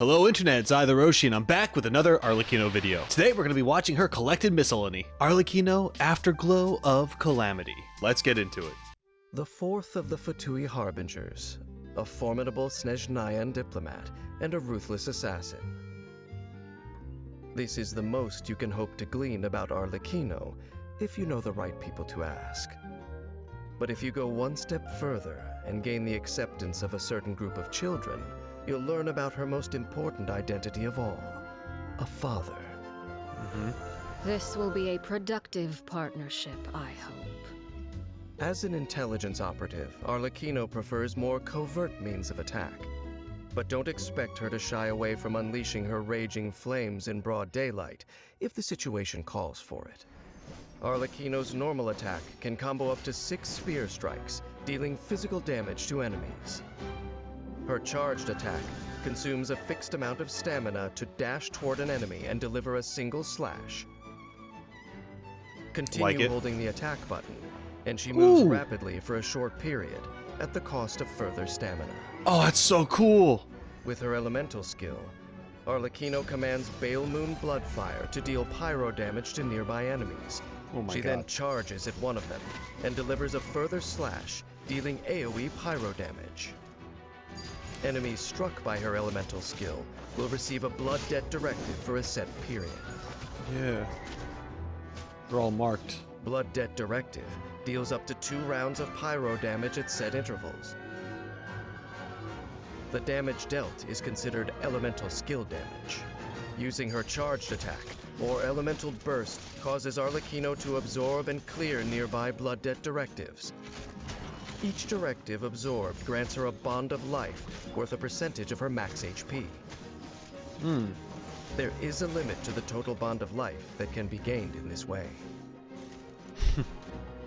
Hello Internet, it's I the Roshi, and I'm back with another Arlecchino video. Today we're going to be watching her collected Miscellany, Arlecchino Afterglow of Calamity. Let's get into it. The fourth of the Fatui Harbingers, a formidable Snezhnayan diplomat and a ruthless assassin. This is the most you can hope to glean about Arlecchino if you know the right people to ask. But if you go one step further and gain the acceptance of a certain group of children, you'll learn about her most important identity of all, a father. This will be a productive partnership, I hope. As an intelligence operative, Arlecchino prefers more covert means of attack. But don't expect her to shy away from unleashing her raging flames in broad daylight if the situation calls for it. Arlecchino's normal attack can combo up to 6 spear strikes, dealing physical damage to enemies. Her charged attack consumes a fixed amount of stamina to dash toward an enemy and deliver a single slash. Continue holding the attack button, and she moves rapidly for a short period at the cost of further stamina. Oh, that's so cool! With her elemental skill, Arlecchino commands Bale Moon Bloodfire to deal pyro damage to nearby enemies. She then charges at one of them and delivers a further slash, dealing AoE pyro damage. Enemies struck by her elemental skill will receive a Blood Debt directive for a set period. Yeah. They're all marked. Blood Debt directive deals up to 2 rounds of pyro damage at set intervals. The damage dealt is considered elemental skill damage. Using her charged attack, or elemental burst, causes Arlecchino to absorb and clear nearby Blood Debt directives. Each directive absorbed grants her a bond of life worth a percentage of her max HP. There is a limit to the total bond of life that can be gained in this way.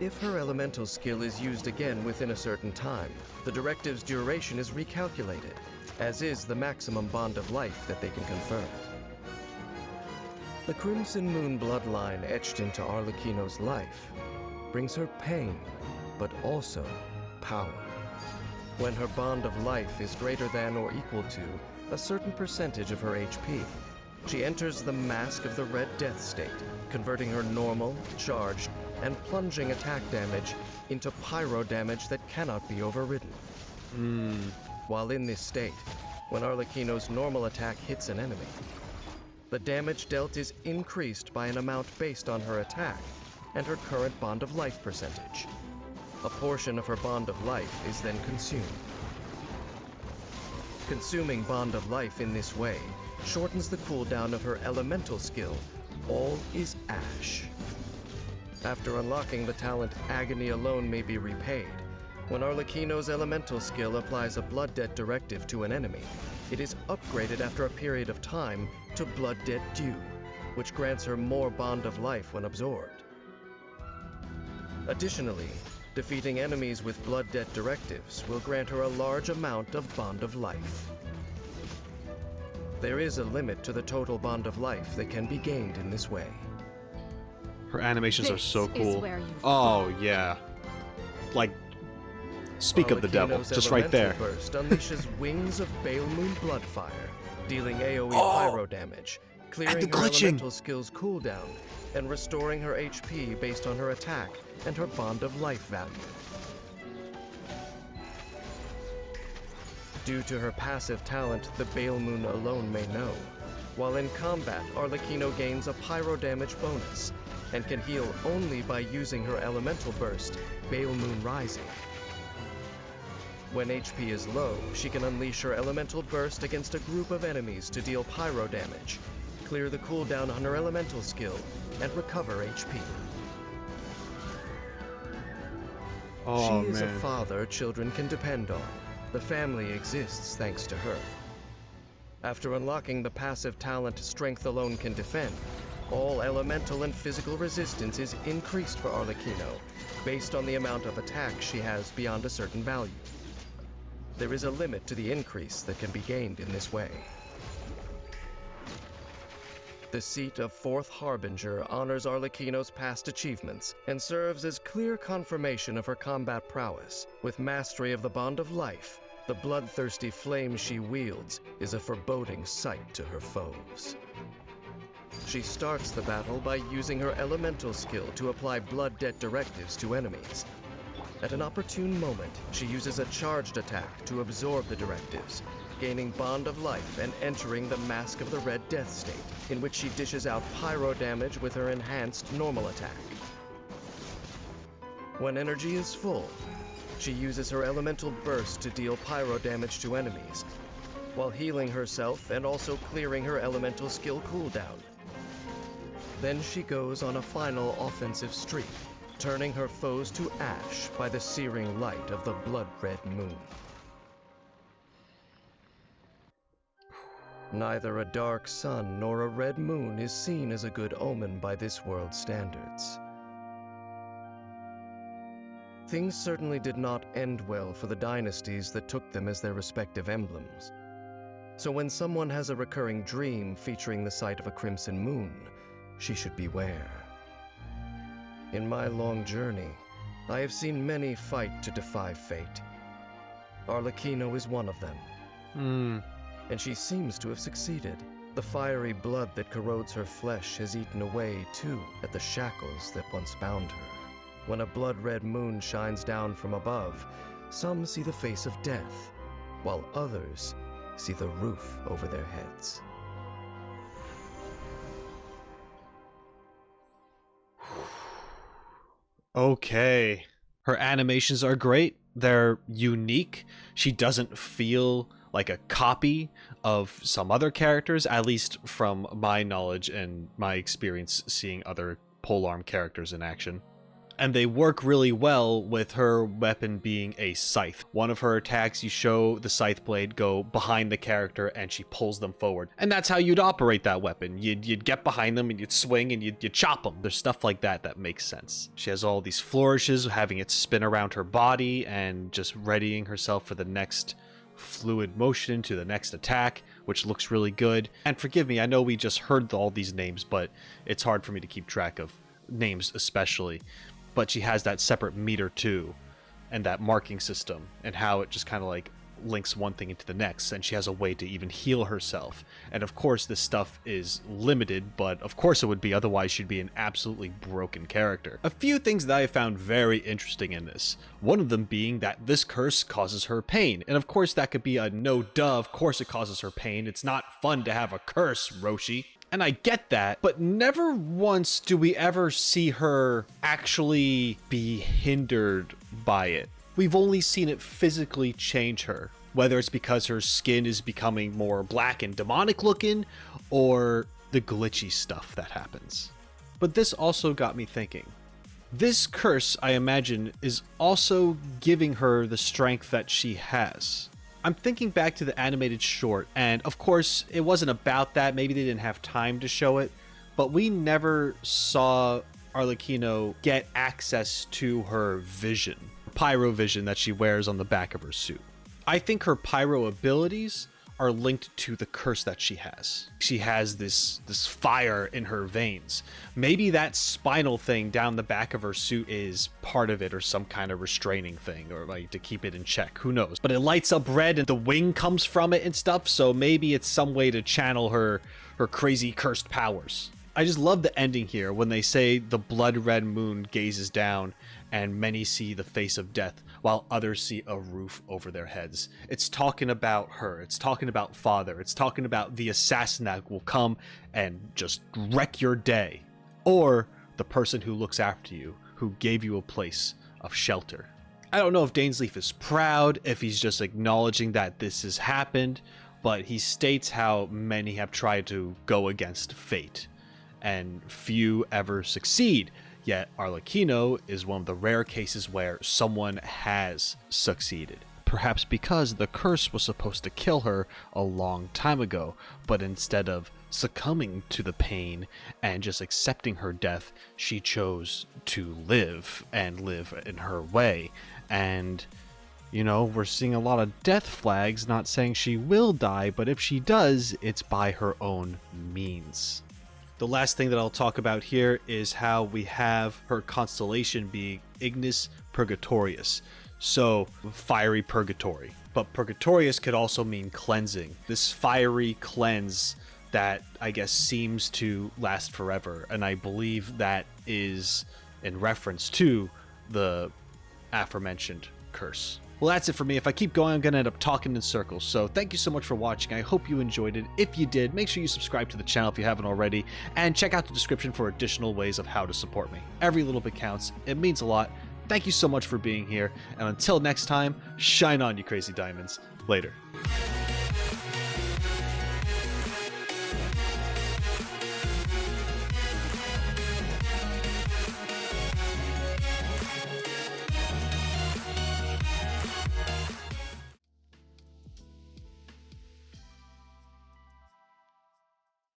If her elemental skill is used again within a certain time, the directive's duration is recalculated, as is the maximum bond of life that they can confer. The Crimson Moon bloodline etched into Arlecchino's life brings her pain, but also power. When her bond of life is greater than or equal to a certain percentage of her HP, she enters the mask of the Red Death state, converting her normal, charged, and plunging attack damage into pyro damage that cannot be overridden. While in this state, when Arlecchino's normal attack hits an enemy, the damage dealt is increased by an amount based on her attack and her current bond of life percentage. A portion of her bond of life is then consumed. Consuming bond of life in this way shortens the cooldown of her elemental skill, All is Ash. After unlocking the talent Agony Alone May Be Repaid, when Arlecchino's elemental skill applies a Blood Debt directive to an enemy, it is upgraded after a period of time to Blood Debt Due, which grants her more bond of life when absorbed. Additionally, defeating enemies with Blood Debt directives will grant her a large amount of bond of life. There is a limit to the total bond of life that can be gained in this way. Her animations are so This is cool. where you Oh, yeah. Like, speak of the devil, just right there. Burst unleashes Wings of Bale Moon Bloodfire, dealing AoE pyro damage, clearing her elemental skill's cooldown, and restoring her HP based on her attack and her bond of life value. Due to her passive talent, the Bale Moon alone may know. While in combat, Arlecchino gains a pyro damage bonus, and can heal only by using her elemental burst, Bale Moon Rising. When HP is low, she can unleash her elemental burst against a group of enemies to deal pyro damage, clear the cooldown on her elemental skill, and recover HP. She is a father children can depend on. The family exists thanks to her. After unlocking the passive talent Strength Alone Can Defend, all elemental and physical resistance is increased for Arlecchino, based on the amount of attack she has beyond a certain value. There is a limit to the increase that can be gained in this way. The seat of Fourth Harbinger honors Arlecchino's past achievements and serves as clear confirmation of her combat prowess, with mastery of the Bond of Life The bloodthirsty flame she wields is a foreboding sight to her foes. She starts the battle by using her elemental skill to apply blood debt directives to enemies. At an opportune moment, she uses a charged attack to absorb the directives, gaining Bond of Life and entering the Mask of the Red Death state, in which she dishes out pyro damage with her enhanced normal attack. When energy is full, she uses her elemental burst to deal pyro damage to enemies, while healing herself and also clearing her elemental skill cooldown. Then she goes on a final offensive streak, turning her foes to ash by the searing light of the blood-red moon. Neither a dark sun nor a red moon is seen as a good omen by this world's standards. Things certainly did not end well for the dynasties that took them as their respective emblems. So when someone has a recurring dream featuring the sight of a crimson moon, she should beware. In my long journey, I have seen many fight to defy fate. Arlecchino is one of them. And she seems to have succeeded. The fiery blood that corrodes her flesh has eaten away, too, at the shackles that once bound her. When a blood-red moon shines down from above, some see the face of death, while others see the roof over their heads. Okay. Her animations are great. They're unique. She doesn't feel like a copy of some other characters, at least from my knowledge and my experience seeing other polearm characters in action. And they work really well with her weapon being a scythe. One of her attacks, you show the scythe blade go behind the character and she pulls them forward. And that's how you'd operate that weapon. You'd get behind them and you'd swing and you'd chop them. There's stuff like that that makes sense. She has all these flourishes, having it spin around her body and just readying herself for the next fluid motion to the next attack, which looks really good. And forgive me, I know we just heard all these names, but it's hard for me to keep track of names especially. But she has that separate meter too, and that marking system, and how it just kind of like links one thing into the next, and she has a way to even heal herself. And of course this stuff is limited, but of course it would be, otherwise she'd be an absolutely broken character. A few things that I found very interesting in this, one of them being that this curse causes her pain, and of course that could be a no duh, of course it causes her pain, it's not fun to have a curse, Roshi. And I get that, but never once do we ever see her actually be hindered by it. We've only seen it physically change her, whether it's because her skin is becoming more black and demonic looking, or the glitchy stuff that happens. But this also got me thinking. This curse, I imagine, is also giving her the strength that she has. I'm thinking back to the animated short, and of course it wasn't about that, maybe they didn't have time to show it, but we never saw Arlecchino get access to her vision, pyro vision that she wears on the back of her suit. I think her pyro abilities are linked to the curse that she has. She has this fire in her veins. Maybe that spinal thing down the back of her suit is part of it, or some kind of restraining thing, or like to keep it in check, who knows. But it lights up red and the wing comes from it and stuff, so maybe it's some way to channel her crazy cursed powers. I just love the ending here when they say the blood red moon gazes down and many see the face of death while others see a roof over their heads. It's talking about her. It's talking about father. It's talking about the assassin that will come and just wreck your day. Or the person who looks after you, who gave you a place of shelter. I don't know if Dainsleif is proud, if he's just acknowledging that this has happened, but he states how many have tried to go against fate, and few ever succeed. Yet Arlecchino is one of the rare cases where someone has succeeded. Perhaps because the curse was supposed to kill her a long time ago, but instead of succumbing to the pain and just accepting her death, she chose to live and live in her way. And, you know, we're seeing a lot of death flags, not saying she will die, but if she does, it's by her own means. The last thing that I'll talk about here is how we have her constellation being Ignis Purgatorius, so fiery purgatory. but Purgatorius could also mean cleansing. This fiery cleanse that I guess seems to last forever, and I believe that is in reference to the aforementioned curse. Well, that's it for me. If I keep going, I'm going to end up talking in circles. So thank you so much for watching. I hope you enjoyed it. If you did, make sure you subscribe to the channel if you haven't already, and check out the description for additional ways of how to support me. Every little bit counts. It means a lot. Thank you so much for being here, and until next time, shine on, you crazy diamonds. Later.